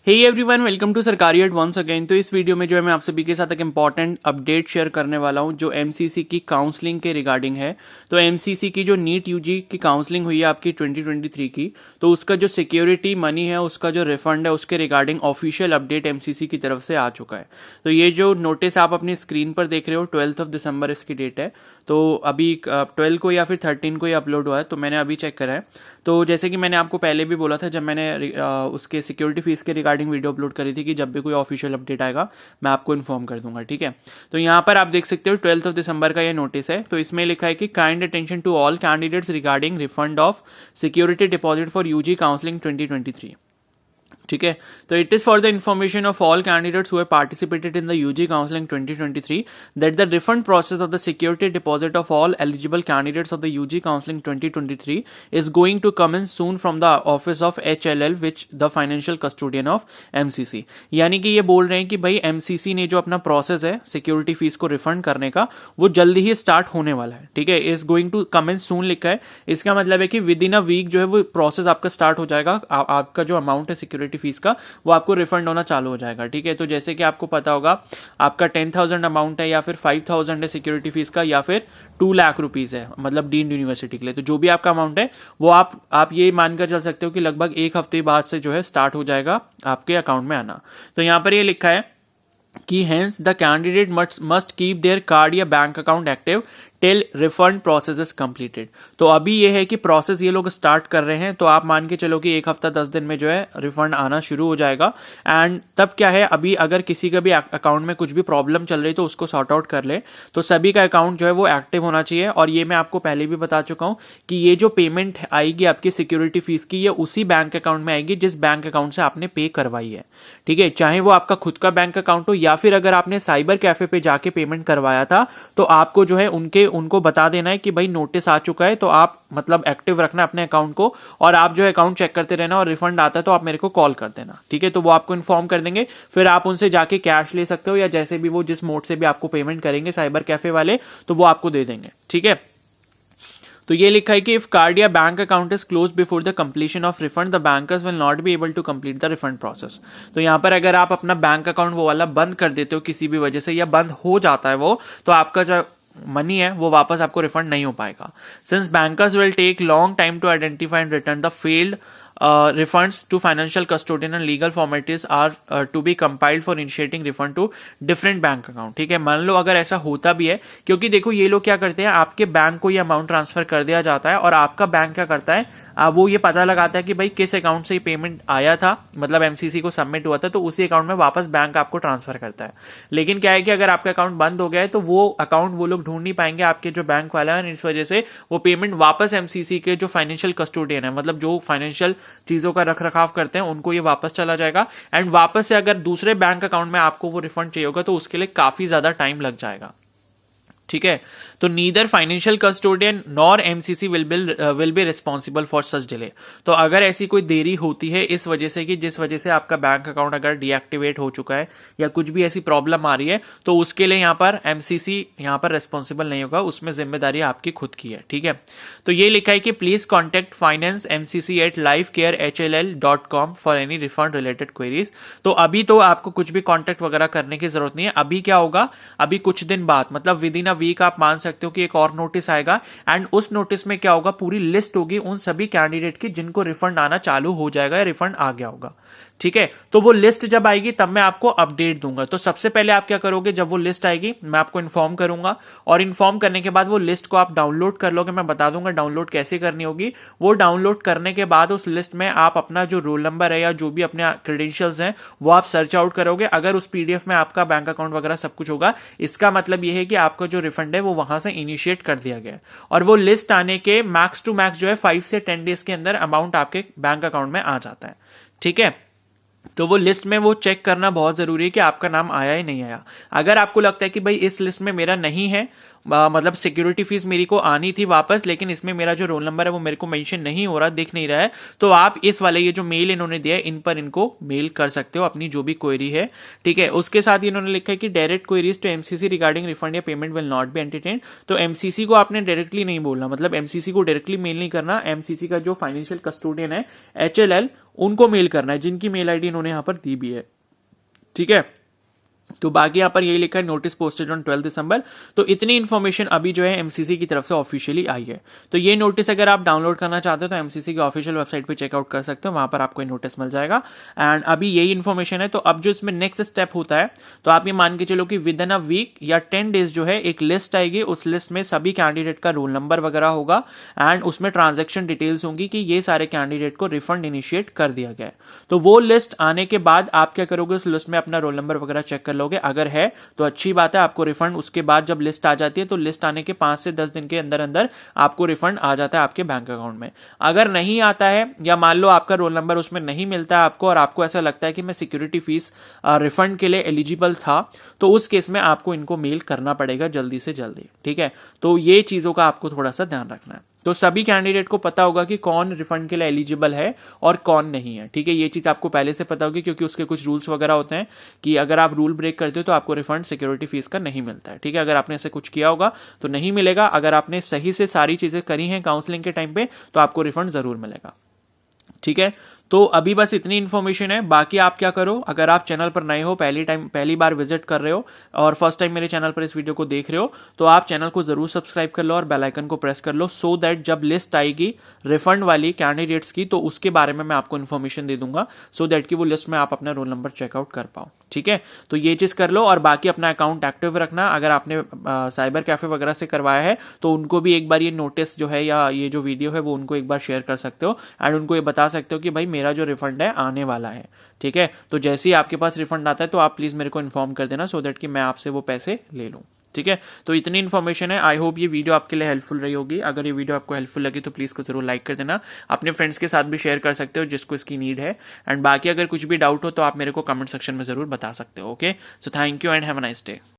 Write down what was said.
Hey everyone, welcome to सरकारी eight once again. तो इस वीडियो में जो है मैं आप सभी के साथ एक इंपॉर्टेंट अपडेट शेयर करने वाला हूं जो एमसीसी की काउंसलिंग के रिगार्डिंग है। तो एमसीसी की जो नीट यूजी की काउंसलिंग हुई है आपकी 2023 की, तो उसका जो सिक्योरिटी मनी है, उसका जो रिफंड है, उसके रिगार्डिंग ऑफिशियल अपडेट एमसीसी की तरफ से आ चुका है। तो ये जो नोटिस आप अपनी स्क्रीन पर देख रहे हो 12 दिसंबर इसकी डेट है। तो अभी 12 को या फिर 13 को ही अपलोड हुआ है, तो मैंने अभी चेक करा है। तो जैसे कि मैंने आपको पहले भी बोला था जब मैंने उसके सिक्योरिटी फीस के रिगार्डिंग वीडियो अपलोड करी थी कि जब भी कोई ऑफिशियल अपडेट आएगा मैं आपको इन्फॉर्म कर दूंगा, ठीक है। तो यहाँ पर आप देख सकते हो 12 दिसंबर का ये नोटिस है। तो इसमें लिखा है कि kind attention to all candidates regarding refund of security deposit for UG counselling 2023, ठीक है। तो it is for the information of all candidates who have participated in the UG counselling 2023 that the refund process of the security deposit of all eligible candidates of the UG counselling 2023 is going to commence soon from the office of HLL which the financial custodian of MCC। यानी कि ये बोल रहे हैं कि भाई MCC ने जो अपना प्रोसेस है सिक्योरिटी फीस को रिफंड करने का, वो जल्दी ही स्टार्ट होने वाला है, ठीक है। इज गोइंग टू कमेंस सून लिखा है, इसका मतलब है कि विद इन अ वीक जो है वो प्रोसेस आपका स्टार्ट हो जाएगा। आपका जो अमाउंट है सिक्योरिटी फीस का वो आपको रिफंड होना चालू हो जाएगा, ठीक है। तो जैसे कि आपको पता होगा आपका 10,000 अमाउंट है या फिर 5,000 है सिक्योरिटी फीस का या फिर 2 लाख रुपीज है, मतलब डीम्ड यूनिवर्सिटी के लिए। तो जो भी आपका अमाउंट है वो आप ये मानकर चल सकते हो कि लगभग एक हफ्ते बाद से जो है स्टार्ट हो जाएगा आपके अकाउंट में आना। तो यहां पर ये लिखा है कि hence the candidate must keep their card या bank account active till refund process is completed. तो अभी ये है कि प्रोसेस ये लोग स्टार्ट कर रहे हैं, तो आप मान के चलो कि एक हफ्ता 10 दिन में जो है रिफंड आना शुरू हो जाएगा। एंड तब क्या है, अभी अगर किसी का भी अकाउंट में कुछ भी प्रॉब्लम चल रही है तो उसको सॉर्ट आउट कर ले। तो सभी का अकाउंट जो है वो एक्टिव होना चाहिए। और ये मैं आपको पहले भी बता चुका हूं कि ये जो पेमेंट आएगी आपकी सिक्योरिटी फीस की, ये उसी बैंक अकाउंट में आएगी जिस बैंक अकाउंट से आपने पे करवाई है, ठीक है। चाहे वो आपका खुद का बैंक अकाउंट हो या फिर अगर आपने साइबर कैफे पे जाके पेमेंट करवाया था, तो आपको जो है उनको बता देना है कि भाई नोटिस आ चुका है, तो आप मतलब एक्टिव रखना अपने अकाउंट को, और आप जो है अकाउंट चेक करते रहना, और रिफंड आता है तो आप मेरे को कॉल कर देना, ठीक है। तो वो आपको इन्फॉर्म कर देंगे, फिर आप उनसे जाके कैश ले सकते हो या जैसे भी वो जिस मोड से भी आपको पेमेंट करेंगे साइबर कैफे वाले, तो वो आपको दे देंगे, ठीक है। तो ये लिखा है कि इफ कार्ड या bank account is close before the completion of refund the bankers will not be able to complete the refund process. तो यहां पर अगर आप अपना बैंक अकाउंट वो वाला बंद कर देते हो किसी भी वजह से, या बंद हो जाता है वो, तो आपका जो मनी है वो वापस आपको रिफंड नहीं हो पाएगा। Since bankers will take long time to identify and return the failed refunds to financial custodian and legal formalities are to be compiled for initiating refund to different bank account, ठीक है। मान लो अगर ऐसा होता भी है, क्योंकि देखो ये लोग क्या करते हैं, आपके बैंक को ये अमाउंट ट्रांसफर कर दिया जाता है और आपका बैंक क्या करता है, वो ये पता लगाता है कि भाई किस अकाउंट से ये पेमेंट आया था, मतलब एमसीसी को सबमिट हुआ था, तो उसी अकाउंट में वापस बैंक आपको ट्रांसफर करता है। लेकिन क्या है कि अगर आपका अकाउंट बंद हो गया है तो वो अकाउंट वो लोग ढूंढ नहीं पाएंगे आपके जो बैंक वाला है, इस वजह से वो पेमेंट वापस एमसीसी के जो फाइनेंशियल कस्टोडियन है, मतलब जो फाइनेंशियल चीजों का रख रखाव करते हैं, उनको ये वापस चला जाएगा। एंड वापस से अगर दूसरे बैंक अकाउंट में आपको वो रिफंड चाहिए होगा तो उसके लिए काफी ज्यादा टाइम लग जाएगा, ठीक है। तो neither financial custodian nor MCC will be responsible for such delay. तो अगर ऐसी कोई देरी होती है इस वजह से कि जिस वजह से आपका बैंक अकाउंट अगर डीएक्टिवेट हो चुका है या कुछ भी ऐसी प्रॉब्लम आ रही है, तो उसके लिए यहाँ पर एमसीसी यहाँ पर रिस्पॉन्सिबल नहीं होगा, उसमें जिम्मेदारी आपकी खुद की है, ठीक है। तो ये लिखा है कि please contact finance MCC at livecarehll.com for any refund related queries. तो अभी तो आपको कुछ भी कॉन्टेक्ट वगैरह करने की जरूरत नहीं है। अभी क्या होगा, अभी कुछ दिन बाद, मतलब विद इन अ वीक आप मान सकते हो कि एक और नोटिस आएगा, एंड उस नोटिस में क्या होगा, पूरी लिस्ट होगी उन सभी कैंडिडेट की जिनको रिफंड आना चालू हो जाएगा या रिफंड आ गया होगा, ठीक है। तो वो लिस्ट जब आएगी तब मैं आपको अपडेट दूंगा। तो सबसे पहले आप क्या करोगे, जब वो लिस्ट आएगी मैं आपको इन्फॉर्म करूंगा, और इन्फॉर्म करने के बाद वो लिस्ट को आप डाउनलोड कर लोगे। मैं बता दूंगा डाउनलोड कैसे करनी होगी। वो डाउनलोड करने के बाद उस लिस्ट में आप अपना जो रोल नंबर है या जो भी अपने क्रेडेंशियल्स हैं वो आप सर्च आउट करोगे। अगर उस पीडीएफ में आपका बैंक अकाउंट वगैरह सब कुछ होगा, इसका मतलब यह है कि आपका जो रिफंड है वो वहां से इनिशिएट कर दिया गया है। और वो लिस्ट आने के मैक्स टू मैक्स जो है 5 से 10 डेज के अंदर अमाउंट आपके बैंक अकाउंट में आ जाता है, ठीक है। तो वो लिस्ट में वो चेक करना बहुत जरूरी है कि आपका नाम आया ही नहीं आया। अगर आपको लगता है कि भाई इस लिस्ट में मेरा नहीं है, मतलब सिक्योरिटी फीस मेरी को आनी थी वापस, लेकिन इसमें मेरा जो रोल नंबर है वो मेरे को मेंशन नहीं हो रहा, दिख नहीं रहा है, तो आप इस वाले ये जो मेल इन्होंने दिया है इन पर इनको मेल कर सकते हो अपनी जो भी क्वेरी है, ठीक है। उसके साथ इन्होंने लिखा है कि direct queries to MCC regarding refund या payment will not be entertained. तो एमसीसी को आपने डायरेक्टली नहीं बोलना, मतलब एमसीसी को डायरेक्टली मेल नहीं करना। एमसीसी का जो फाइनेंशियल कस्टोडियन है HLL, उनको मेल करना है, जिनकी मेल आईडी इन्होंने यहाँ पर दी भी है, ठीक है। तो बाकी यहाँ पर यही लिखा है नोटिस पोस्टेड ऑन 12 दिसंबर। तो इतनी इन्फॉर्मेशन अभी जो है एमसीसी की तरफ से ऑफिशियली आई है। तो ये नोटिस अगर आप डाउनलोड करना चाहते हो तो एमसीसी की ऑफिशियल वेबसाइट पे चेकआउट कर सकते हो, वहां पर आपको ये नोटिस मिल जाएगा। एंड अभी यही इन्फॉर्मेशन है। तो अब जो इसमें नेक्स्ट स्टेप होता है, तो आप ये मान के चलो कि विद इन अ वीक या 10 डेज जो है एक लिस्ट आएगी, उस लिस्ट में सभी कैंडिडेट का रोल नंबर वगैरह होगा एंड उसमें ट्रांजेक्शन डिटेल्स होंगी कि ये सारे कैंडिडेट को रिफंड इनिशिएट कर दिया गया है। तो वो लिस्ट आने के बाद आप क्या करोगे, उस लिस्ट में अपना रोल नंबर वगैरह चेक कर लोगे, अगर है तो अच्छी बात है, आपको रिफंड उसके बाद जब लिस्ट आ जाती है तो लिस्ट आने के 5 से 10 दिन के अंदर अंदर आपको रिफंड आ जाता है आपके बैंक अकाउंट में। अगर नहीं आता है या मान लो आपका रोल नंबर उसमें नहीं मिलता है आपको और आपको ऐसा लगता है कि मैं सिक्योरिटी फीस रिफंड के लिए एलिजिबल था, तो उस केस में आपको इनको मेल करना पड़ेगा जल्दी से जल्दी, ठीक है। तो ये चीजों का आपको थोड़ा सा ध्यान रखना है। तो सभी कैंडिडेट को पता होगा कि कौन रिफंड के लिए एलिजिबल है और कौन नहीं है, ठीक है। ये चीज आपको पहले से पता होगी क्योंकि उसके कुछ रूल्स वगैरह होते हैं कि अगर आप रूल ब्रेक करते हो तो आपको रिफंड सिक्योरिटी फीस का नहीं मिलता है, ठीक है। अगर आपने ऐसे कुछ किया होगा तो नहीं मिलेगा, अगर आपने सही से सारी चीजें करी हैं काउंसलिंग के टाइम पे तो आपको रिफंड जरूर मिलेगा, ठीक है। तो अभी बस इतनी इन्फॉर्मेशन है। बाकी आप क्या करो, अगर आप चैनल पर नए हो, पहली बार विजिट कर रहे हो और फर्स्ट टाइम मेरे चैनल पर इस वीडियो को देख रहे हो, तो आप चैनल को जरूर सब्सक्राइब कर लो और बेल आइकन को प्रेस कर लो, सो दैट जब लिस्ट आएगी रिफंड वाली कैंडिडेट्स की तो उसके बारे में मैं आपको इन्फॉर्मेशन दे दूंगा, सो दैट कि वो लिस्ट में आप अपना रोल नंबर चेकआउट कर पाओ, ठीक है। तो ये चीज कर लो और बाकी अपना अकाउंट एक्टिव रखना। अगर आपने साइबर कैफे वगैरह से करवाया है तो उनको भी एक बार ये नोटिस जो है या ये जो वीडियो है वो उनको एक बार शेयर कर सकते हो एंड उनको ये बता सकते हो कि भाई मेरा जो रिफंड है आने वाला है, ठीक है। तो जैसे ही आपके पास रिफंड आता है तो आप प्लीज मेरे को इन्फॉर्म कर देना, सो दैट कि मैं आपसे वो पैसे ले लूं, ठीक है। तो इतनी इन्फॉर्मेशन है। आई होप ये वीडियो आपके लिए हेल्पफुल रही होगी। अगर ये वीडियो आपको हेल्पफुल लगी तो प्लीज को जरूर लाइक कर देना, अपने फ्रेंड्स के साथ भी शेयर कर सकते हो जिसको इसकी नीड है। एंड बाकी अगर कुछ भी डाउट हो तो आप मेरे को कमेंट सेक्शन में जरूर बता सकते हो। Okay, so thank you and have a nice day.